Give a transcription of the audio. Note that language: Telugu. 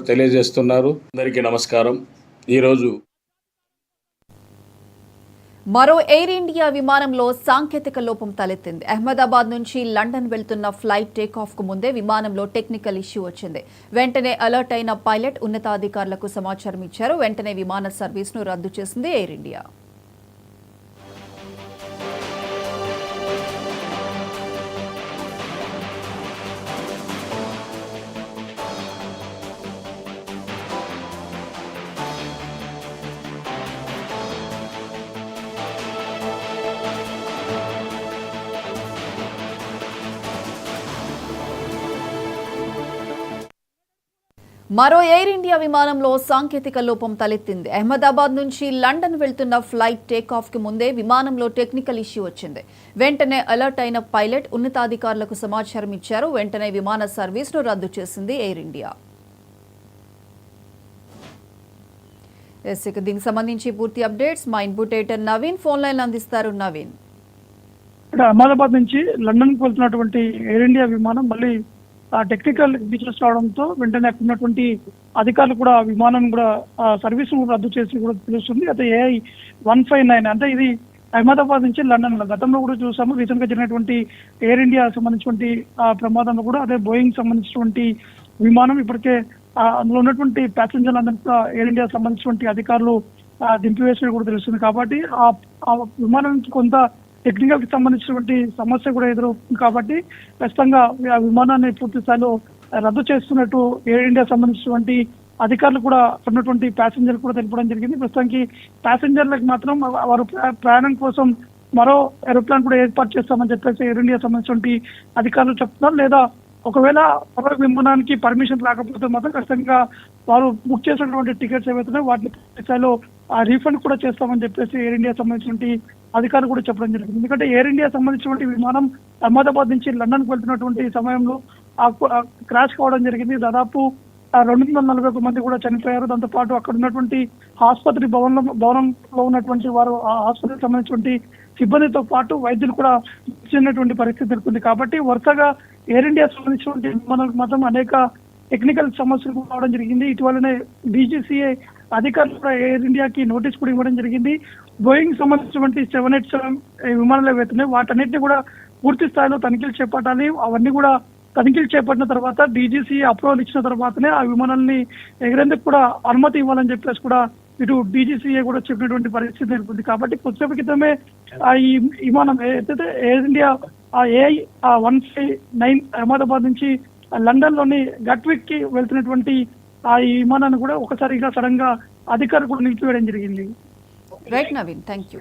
తెలియజేస్తున్నారు. అందరికీ నమస్కారం. ఈరోజు మరో ఎయిర్ ఇండియా విమానంలో సాంకేతిక లోపం తలెత్తింది. అహ్మదాబాద్ నుంచి లండన్ వెళ్తున్న ఫ్లైట్ టేకాఫ్ కు ముందే విమానంలో టెక్నికల్ ఇష్యూ వచ్చింది. వెంటనే అలర్ట్ అయిన పైలట్ ఉన్నతాధికారులకు సమాచారం ఇచ్చారు. వెంటనే విమాన సర్వీస్ను రద్దు చేసింది ఎయిర్ ఇండియా. మరో ఎయిర్ ఇండియా విమానంలో సాంకేతిక లోపం తలెత్తింది. అహ్మదాబాద్ నుంచి లండన్ వెళ్తున్న ఫ్లైట్ టేకాఫ్ కి ముందే విమానంలో టెక్నికల్ ఇష్యూ వచ్చింది. వెంటనే అలర్ట్ అయిన పైలట్ ఉన్నతాధికారులకు సమాచారం ఇచ్చారు. వెంటనే విమాన సర్వీస్ను రద్దు చేసింది ఎయిర్ ఇండియా. దీనికి సంబంధించి పూర్తి అప్డేట్స్ మా input editor Naveen phone line అందిస్తారు. నవీన్, అహ్మదాబాద్ నుంచి లండన్ కు వెళ్తున్నటువంటి ఎయిర్ ఇండియా విమానం మళ్ళీ టెక్నికల్ ఫీచర్స్ రావడంతో వెంటనే అక్కడ ఉన్నటువంటి అధికారులు కూడా విమానం కూడా సర్వీస్ రద్దు చేసి కూడా తెలుస్తుంది. అయితే AI-159 అంటే ఇది అహ్మదాబాద్ నుంచి లండన్ గతంలో కూడా చూసాము. రీసెంట్ గా జరిగినటువంటి ఎయిర్ ఇండియా సంబంధించినటువంటి ప్రమాదంలో కూడా అదే బోయింగ్ సంబంధించినటువంటి విమానం ఇప్పటికే అందులో ఉన్నటువంటి ప్యాసింజర్లు అందరికీ కూడా ఎయిర్ ఇండియా సంబంధించినటువంటి అధికారులు దింపివేసినట్టు కూడా తెలుస్తుంది. కాబట్టి ఆ విమానం నుంచి కొంత టెక్నికల్ కి సంబంధించినటువంటి సమస్య కూడా ఎదురవుతుంది. కాబట్టి ఖచ్చితంగా ఆ విమానాన్ని పూర్తి స్థాయిలో రద్దు చేస్తున్నట్టు ఎయిర్ ఇండియా సంబంధించినటువంటి అధికారులు కూడా ఉన్నటువంటి ప్యాసింజర్లు కూడా తెలపడం జరిగింది. ప్రస్తుతానికి ప్యాసింజర్లకు మాత్రం వారు ప్రయాణం కోసం మరో ఏరోప్లాన్ కూడా ఏర్పాటు చేస్తామని చెప్పేసి ఎయిర్ ఇండియా సంబంధించినటువంటి అధికారులు చెప్తున్నారు. లేదా ఒకవేళ మరో విమానానికి పర్మిషన్ రాకపోతే మాత్రం ఖచ్చితంగా వారు బుక్ చేసినటువంటి టికెట్స్ ఏవైతున్నాయో వాటిని స్థాయిలో రీఫండ్ కూడా చేస్తామని చెప్పేసి ఎయిర్ ఇండియా సంబంధించినటువంటి అధికారులు కూడా చెప్పడం జరిగింది. ఎందుకంటే ఎయిర్ ఇండియా సంబంధించినటువంటి విమానం అహ్మదాబాద్ నుంచి లండన్ కు వెళ్తున్నటువంటి సమయంలో క్రాష్ కావడం జరిగింది. దాదాపు 241 మంది కూడా చనిపోయారు. దాంతో పాటు అక్కడ ఉన్నటువంటి ఆసుపత్రి భవనంలో ఉన్నటువంటి వారు ఆ ఆసుపత్రికి సంబంధించినటువంటి సిబ్బందితో పాటు వైద్యులు కూడా చిన్నటువంటి పరిస్థితి నెలకొంది. కాబట్టి వరుసగా ఎయిర్ ఇండియా సంబంధించినటువంటి విమానాలకు మాత్రం అనేక టెక్నికల్ సమస్యలు రావడం జరిగింది. ఇటీవలనే DGCA అధికారులు కూడా ఎయిర్ ఇండియాకి నోటీస్ కూడా ఇవ్వడం జరిగింది. బోయింగ్ సంబంధించినటువంటి 787 విమానాలు ఏవైతున్నాయి వాటన్నిటిని కూడా పూర్తి స్థాయిలో తనిఖీలు చేపట్టాలి. అవన్నీ కూడా తనిఖీలు చేపట్టిన తర్వాత DGCA అప్రూవల్ ఇచ్చిన తర్వాతనే ఆ విమానాన్ని ఎగిరేందుకు కూడా అనుమతి ఇవ్వాలని చెప్పేసి కూడా ఇటు DGCA కూడా చెప్పినటువంటి పరిస్థితి నెలకొంది. కాబట్టి కొద్దిసేపు క్రితమే ఈ విమానం ఏదైతే ఎయిర్ ఇండియా AI-159 అహ్మదాబాద్ నుంచి లండన్ లోని గట్విక్ కి వెళ్తున్నటువంటి ఈ విమానాన్ని కూడా ఒకసారిగా సడన్ గా అధికారులు కూడా నిలిపివేయడం జరిగింది. Right Naveen, thank you.